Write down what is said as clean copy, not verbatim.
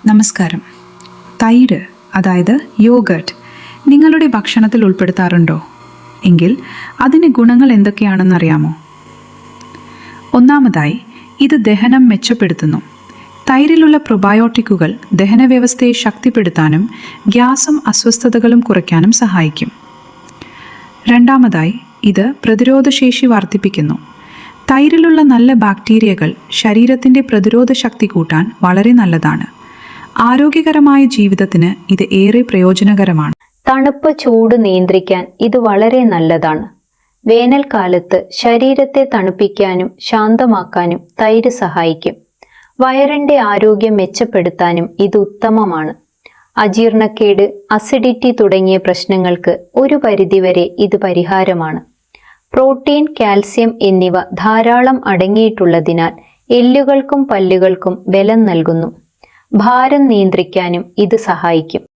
നമസ്കാരം. തൈര് അതായത് യോഗർട്ട് നിങ്ങളുടെ ഭക്ഷണത്തിൽ ഉൾപ്പെടുത്താറുണ്ടോ? എങ്കിൽ അതിന് ഗുണങ്ങൾ എന്തൊക്കെയാണെന്നറിയാമോ? ഒന്നാമതായി, ഇത് ദഹനം മെച്ചപ്പെടുത്തുന്നു. തൈരിലുള്ള പ്രൊബയോട്ടിക്കുകൾ ദഹനവ്യവസ്ഥയെ ശക്തിപ്പെടുത്താനും ഗ്യാസും അസ്വസ്ഥതകളും കുറയ്ക്കാനും സഹായിക്കും. രണ്ടാമതായി, ഇത് പ്രതിരോധശേഷി വർദ്ധിപ്പിക്കുന്നു. തൈരിലുള്ള നല്ല ബാക്ടീരിയകൾ ശരീരത്തിൻ്റെ പ്രതിരോധ ശക്തി കൂട്ടാൻ വളരെ നല്ലതാണ്. ആരോഗ്യകരമായ ജീവിതത്തിന് ഇത് ഏറെ പ്രയോജനകരമാണ്. തണുപ്പ് ചൂട് നിയന്ത്രിക്കാൻ ഇത് വളരെ നല്ലതാണ്. വേനൽക്കാലത്ത് ശരീരത്തെ തണുപ്പിക്കാനും ശാന്തമാക്കാനും തൈര് സഹായിക്കും. വയറിന്റെ ആരോഗ്യം മെച്ചപ്പെടുത്താനും ഇത് ഉത്തമമാണ്. അജീർണക്കേട്, അസിഡിറ്റി തുടങ്ങിയ പ്രശ്നങ്ങൾക്ക് ഒരു പരിധിവരെ ഇത് പരിഹാരമാണ്. പ്രോട്ടീൻ, കാൽസ്യം എന്നിവ ധാരാളം അടങ്ങിയിട്ടുള്ളതിനാൽ എല്ലുകൾക്കും പല്ലുകൾക്കും ബലം നൽകുന്നു. ഭാരം നിയന്ത്രിക്കാനും ഇത് സഹായിക്കും.